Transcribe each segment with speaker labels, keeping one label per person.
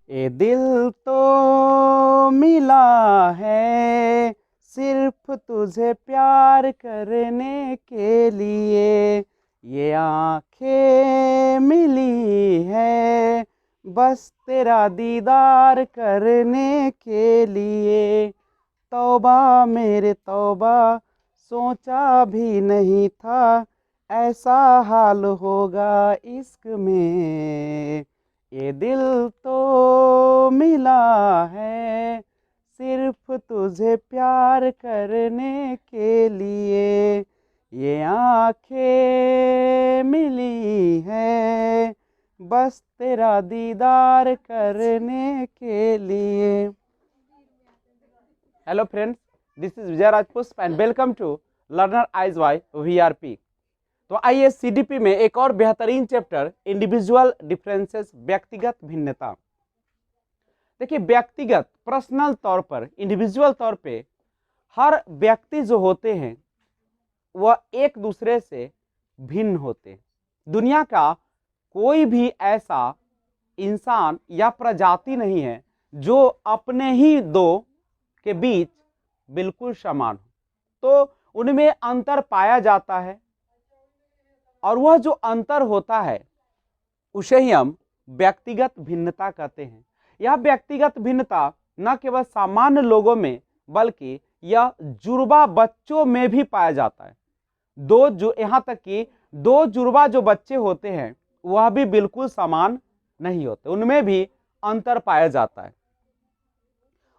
Speaker 1: ये दिल तो मिला है सिर्फ तुझे प्यार करने के लिए, ये आंखें मिली है बस तेरा दीदार करने के लिए। तौबा मेरे तौबा, सोचा भी नहीं था ऐसा हाल होगा इश्क में। ये दिल तो मिला है सिर्फ तुझे प्यार करने के लिए, ये आंखें मिली है बस तेरा दीदार करने के लिए। Hello friends, this is Vijay Rajpushp and welcome to learner eyes by VRP। तो आइए CDP में एक और बेहतरीन चैप्टर इंडिविजुअल डिफरेंसेस, व्यक्तिगत भिन्नता। देखिए, व्यक्तिगत पर्सनल तौर पर, इंडिविजुअल तौर पे हर व्यक्ति जो होते हैं वह एक दूसरे से भिन्न होते हैं। दुनिया का कोई भी ऐसा इंसान या प्रजाति नहीं है जो अपने ही दो के बीच बिल्कुल समान हो। तो उनमें अंतर पाया जाता है और वह जो अंतर होता है उसे ही हम व्यक्तिगत भिन्नता कहते हैं। यह व्यक्तिगत भिन्नता न केवल सामान्य लोगों में बल्कि यह जुड़वा बच्चों में भी पाया जाता है। यहाँ तक कि दो जुड़वा जो बच्चे होते हैं वह भी बिल्कुल समान नहीं होते, उनमें भी अंतर पाया जाता है।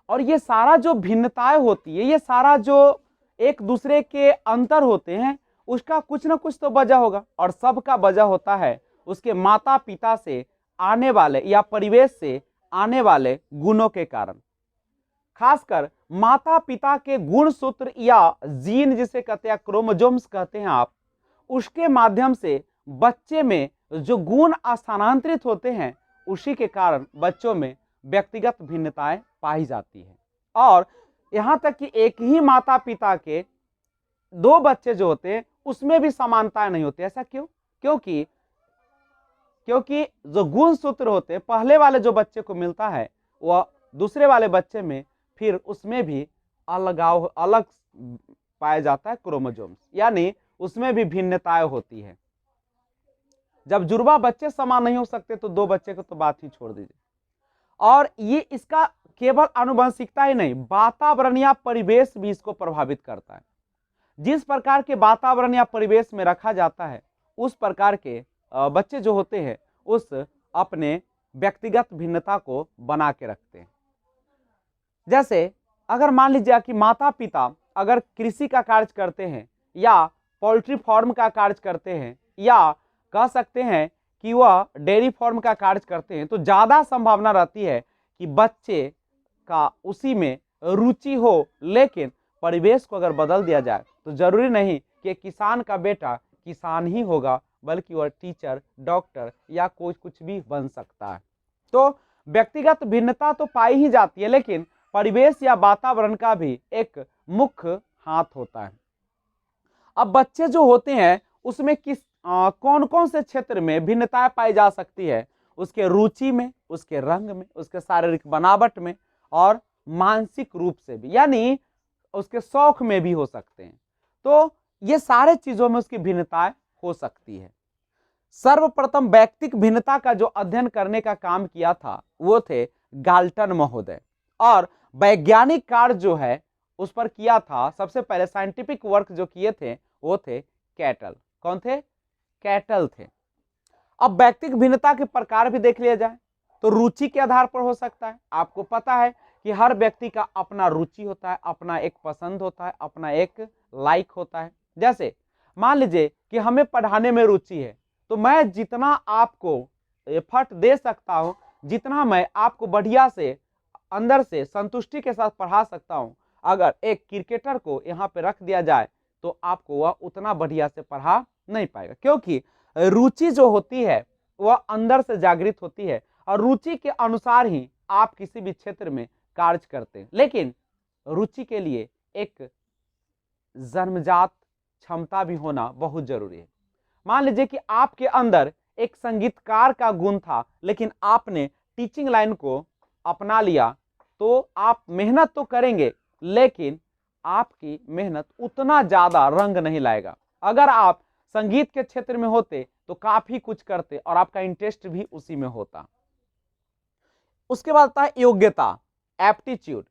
Speaker 1: और ये सारा जो भिन्नताएं होती है, ये सारा जो एक दूसरे के अंतर होते हैं, उसका कुछ ना कुछ तो वजह होगा और सबका वजह होता है उसके माता पिता से आने वाले या परिवेश से आने वाले गुणों के कारण। खासकर माता पिता के गुण सूत्र या जीन जिसे कहते हैं, क्रोमोसोम्स कहते हैं आप, उसके माध्यम से बच्चे में जो गुण स्थानांतरित होते हैं उसी के कारण बच्चों में व्यक्तिगत भिन्नताएं पाई जाती है। और यहां तक कि एक ही माता पिता के दो बच्चे जो होते हैं उसमें भी समानताएं नहीं होती। ऐसा क्यों? क्योंकि जो गुण सूत्र होते हैं पहले वाले जो बच्चे को मिलता है वह दूसरे वाले बच्चे में फिर उसमें भी अलग पाया जाता है, क्रोमोसोम्स, यानी उसमें भी भिन्नताएं होती है। जब जुड़वा बच्चे समान नहीं हो सकते तो दो बच्चे को तो बात ही छोड़ दीजिए। और ये इसका केवल आनुवंशिकता ही नहीं, वातावरण या परिवेश भी इसको प्रभावित करता है। जिस प्रकार के वातावरण या परिवेश में रखा जाता है उस प्रकार के बच्चे जो होते हैं उस अपने व्यक्तिगत भिन्नता को बना के रखते हैं। जैसे अगर मान लीजिए कि माता पिता अगर कृषि का कार्य करते हैं या पोल्ट्री फार्म का कार्य करते हैं या कह सकते हैं कि वह डेयरी फार्म का कार्य करते हैं, तो ज्यादा संभावना रहती है कि बच्चे का उसी में रुचि हो। लेकिन परिवेश को अगर बदल दिया जाए तो जरूरी नहीं कि किसान का बेटा किसान ही होगा, बल्कि वह टीचर, डॉक्टर या कोई कुछ भी बन सकता है। तो व्यक्तिगत भिन्नता तो पाई ही जाती है, लेकिन परिवेश या वातावरण का भी एक मुख्य हाथ होता है। अब बच्चे जो होते हैं उसमें कौन कौन से क्षेत्र में भिन्नताएं पाई जा सकती है? उसके रुचि में, उसके रंग में, उसके शारीरिक बनावट में और मानसिक रूप से भी, यानी उसके शौक में भी हो सकते हैं। तो ये सारे चीजों में उसकी भिन्नताएं हो सकती है। सर्वप्रथम व्यक्तिक भिन्नता का जो अध्ययन करने का काम किया था वो थे गाल्टन महोदय, और वैज्ञानिक कार्य जो है उस पर किया था, सबसे पहले साइंटिफिक वर्क जो किए थे वो थे कैटल। कौन थे? कैटल थे। अब व्यक्तिक भिन्नता के प्रकार भी देख लिया जाए तो रुचि के आधार पर हो सकता है। आपको पता है कि हर व्यक्ति का अपना रुचि होता है, अपना एक पसंद होता है, अपना एक लाइक होता है। जैसे मान लीजिए कि हमें पढ़ाने में रुचि है, तो मैं जितना आपको एफर्ट दे सकता हूं, जितना मैं आपको बढ़िया से अंदर से संतुष्टि के साथ पढ़ा सकता हूं, अगर एक क्रिकेटर को यहाँ पे रख दिया जाए तो आपको वह उतना बढ़िया से पढ़ा नहीं पाएगा, क्योंकि रुचि जो होती है वह अंदर से जागृत होती है और रुचि के अनुसार ही आप किसी भी क्षेत्र में कार्य करते हैं। लेकिन रुचि के लिए एक जन्मजात क्षमता भी होना बहुत जरूरी है। मान लीजिए कि आपके अंदर एक संगीतकार का गुण था, लेकिन आपने टीचिंग लाइन को अपना लिया तो आप मेहनत तो करेंगे, लेकिन आपकी मेहनत उतना ज्यादा रंग नहीं लाएगा। अगर आप संगीत के क्षेत्र में होते तो काफी कुछ करते और आपका इंटरेस्ट भी उसी में होता। उसके बाद आता है योग्यता, एप्टीट्यूड।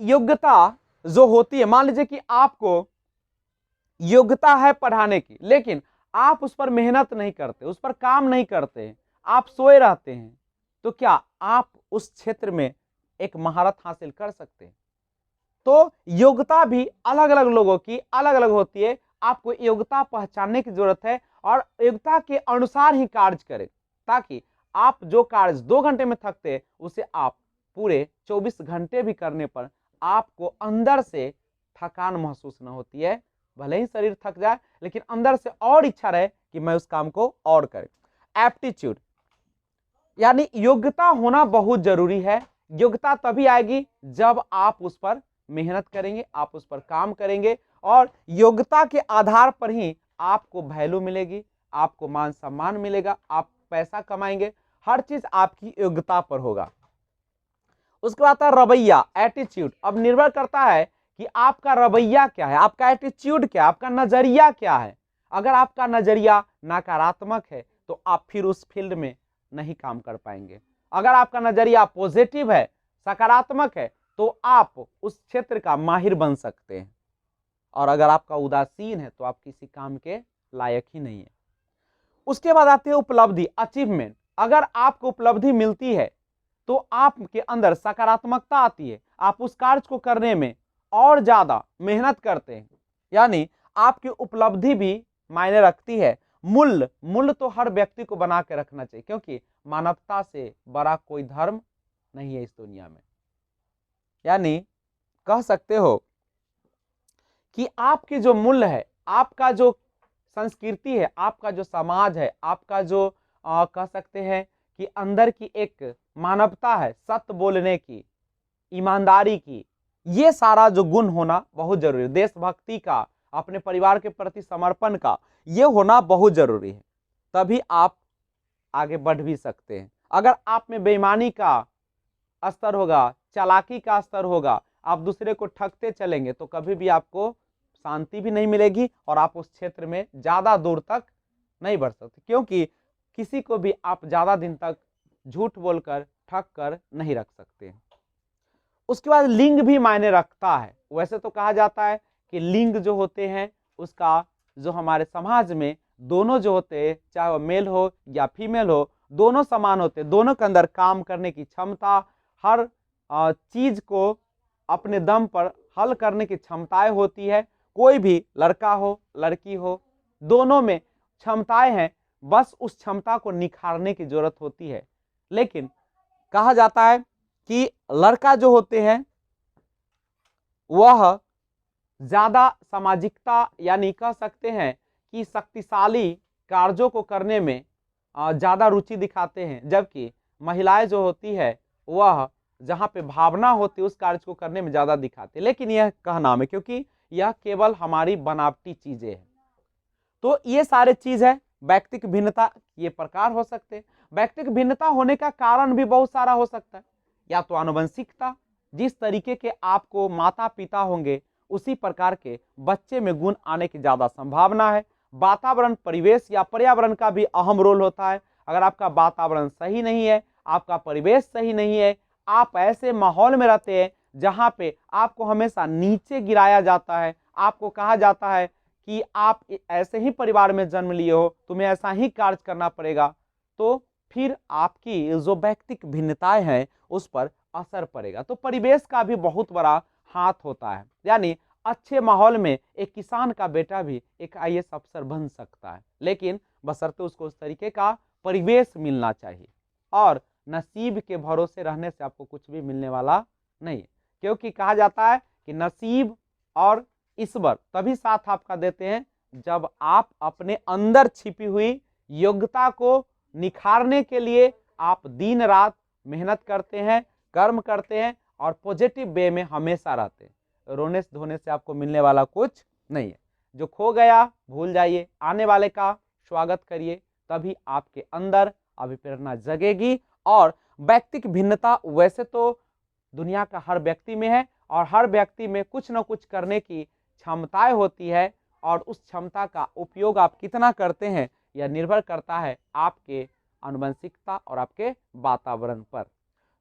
Speaker 1: योग्यता जो होती है, मान लीजिए कि आपको योग्यता है पढ़ाने की, लेकिन आप उस पर मेहनत नहीं करते, उस पर काम नहीं करते, आप सोए रहते हैं, तो क्या आप उस क्षेत्र में एक महारत हासिल कर सकते हैं? तो योग्यता भी अलग अलग लोगों की अलग अलग होती है। आपको योग्यता पहचानने की जरूरत है और योग्यता के अनुसार ही कार्य करें, ताकि आप जो कार्य 2 घंटे में थकते हैं उसे आप पूरे 24 घंटे भी करने पर आपको अंदर से थकान महसूस न होती है। भले ही शरीर थक जाए, लेकिन अंदर से और इच्छा रहे कि मैं उस काम को और करें। एप्टीट्यूड यानी योग्यता होना बहुत जरूरी है। योग्यता तभी आएगी जब आप उस पर मेहनत करेंगे, आप उस पर काम करेंगे, और योग्यता के आधार पर ही आपको वैल्यू मिलेगी, आपको मान सम्मान मिलेगा, आप पैसा कमाएंगे, हर चीज आपकी योग्यता पर होगा। उसके बाद आता है रवैया, एटीट्यूड। अब निर्भर करता है कि आपका रवैया क्या है, आपका एटीट्यूड क्या है, आपका नजरिया क्या है। अगर आपका नजरिया नकारात्मक है तो आप फिर उस फील्ड में नहीं काम कर पाएंगे। अगर आपका नजरिया पॉजिटिव है, सकारात्मक है, तो आप उस क्षेत्र का माहिर बन सकते हैं। और अगर आपका उदासीन है तो आप किसी काम के लायक ही नहीं है। उसके बाद आते हैं उपलब्धि, अचीवमेंट। अगर आपको उपलब्धि मिलती है तो आपके अंदर सकारात्मकता आती है, आप उस कार्य को करने में और ज्यादा मेहनत करते हैं, यानी आपकी उपलब्धि भी मायने रखती है। मूल्य तो हर व्यक्ति को बना के रखना चाहिए, क्योंकि मानवता से बड़ा कोई धर्म नहीं है इस दुनिया में। यानी कह सकते हो कि आपके जो मूल्य है, आपका जो संस्कृति है, आपका जो समाज है, आपका जो कह सकते हैं कि अंदर की एक मानवता है, सत्य बोलने की, ईमानदारी की, ये सारा जो गुण होना बहुत जरूरी है। देशभक्ति का, अपने परिवार के प्रति समर्पण का, ये होना बहुत जरूरी है। तभी आप आगे बढ़ भी सकते हैं। अगर आप में बेईमानी का स्तर होगा, चालाकी का स्तर होगा, आप दूसरे को ठगते चलेंगे, तो कभी भी आपको शांति भी नहीं मिलेगी और आप उस क्षेत्र में ज्यादा दूर तक नहीं बढ़ सकते, क्योंकि किसी को भी आप ज्यादा दिन तक झूठ बोलकर ठग कर नहीं रख सकते। उसके बाद लिंग भी मायने रखता है। वैसे तो कहा जाता है कि लिंग जो होते हैं उसका, जो हमारे समाज में दोनों जो होते हैं, चाहे वो मेल हो या फीमेल हो, दोनों समान होते हैं। दोनों के अंदर काम करने की क्षमता, हर चीज को अपने दम पर हल करने की क्षमताएं होती है। कोई भी लड़का हो लड़की हो, दोनों में क्षमताएं हैं, बस उस क्षमता को निखारने की जरूरत होती है। लेकिन कहा जाता है कि लड़का जो होते हैं वह ज्यादा सामाजिकता, यानी कह सकते हैं कि शक्तिशाली कार्यों को करने में ज्यादा रुचि दिखाते हैं, जबकि महिलाएं जो होती है वह जहां पे भावना होती है उस कार्य को करने में ज्यादा दिखाते हैं। लेकिन यह कहना है, क्योंकि यह केवल हमारी बनावटी चीजें हैं। तो ये सारे चीज है। व्यक्तिगत भिन्नता ये प्रकार हो सकते हैं। व्यक्तिगत भिन्नता होने का कारण भी बहुत सारा हो सकता है। या तो आनुवंशिकता, जिस तरीके के आपको माता पिता होंगे उसी प्रकार के बच्चे में गुण आने की ज्यादा संभावना है। वातावरण, परिवेश या पर्यावरण का भी अहम रोल होता है। अगर आपका वातावरण सही नहीं है, आपका परिवेश सही नहीं है, आप ऐसे माहौल में रहते हैं जहां पे आपको हमेशा नीचे गिराया जाता है, आपको कहा जाता है कि आप ऐसे ही परिवार में जन्म लिए हो, तुम्हें ऐसा ही कार्य करना पड़ेगा, तो फिर आपकी जो व्यक्तिगत भिन्नताएं हैं उस पर असर पड़ेगा। तो परिवेश का भी बहुत बड़ा हाथ होता है। यानी अच्छे माहौल में एक किसान का बेटा भी एक आईएएस अफसर बन सकता है, लेकिन बशर्ते उसको उस तरीके का परिवेश मिलना चाहिए। और नसीब के भरोसे रहने से आपको कुछ भी मिलने वाला नहीं है, क्योंकि कहा जाता है कि नसीब और ईश्वर तभी साथ आपका देते हैं जब आप अपने अंदर छिपी हुई योग्यता को निखारने के लिए आप दिन रात मेहनत करते हैं, कर्म करते हैं और पॉजिटिव वे में हमेशा रहते हैं। रोने धोने से आपको मिलने वाला कुछ नहीं है। जो खो गया भूल जाइए, आने वाले का स्वागत करिए, तभी आपके अंदर अभिप्रेरणा जगेगी और व्यक्तिक भिन्नता वैसे तो दुनिया का हर व्यक्ति में है और हर व्यक्ति में कुछ न कुछ करने की क्षमताएं होती है और उस क्षमता का उपयोग आप कितना करते हैं यह निर्भर करता है आपके आनुवंशिकता और आपके वातावरण पर।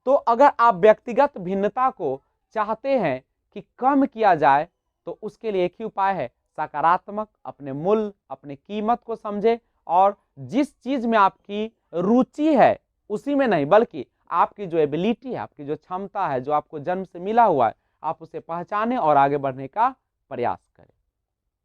Speaker 1: तो अगर आप व्यक्तिगत भिन्नता को चाहते हैं कि कम किया जाए तो उसके लिए एक ही उपाय है, सकारात्मक अपने मूल्य अपने कीमत को समझे और जिस चीज में आपकी रुचि है उसी में नहीं बल्कि आपकी जो एबिलिटी है, आपकी जो क्षमता है, जो आपको जन्म से मिला हुआ है, आप उसे पहचाने और आगे बढ़ने का प्रयास करें।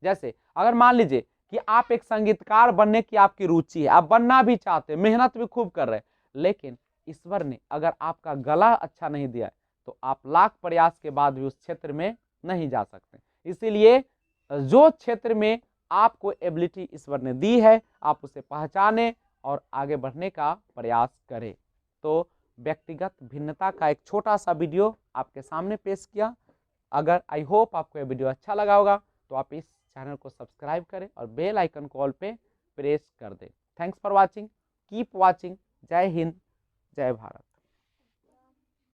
Speaker 1: जैसे अगर मान लीजिए कि आप एक संगीतकार बनने की आपकी रुचि है, आप बनना भी चाहते हैं, मेहनत भी खूब कर रहे हैं, लेकिन ईश्वर ने अगर आपका गला अच्छा नहीं दिया है तो आप लाख प्रयास के बाद भी उस क्षेत्र में नहीं जा सकते। इसीलिए जो क्षेत्र में आपको एबिलिटी ईश्वर ने दी है आप उसे पहचाने और आगे बढ़ने का प्रयास करें। तो व्यक्तिगत भिन्नता का एक छोटा सा वीडियो आपके सामने पेश किया। अगर आई होप आपको यह वीडियो अच्छा लगा होगा तो आप इस चैनल को सब्सक्राइब करें और बेल आइकन को ऑल पे प्रेस कर दें। Thanks for watching, keep watching. जय हिंद, जय भारत।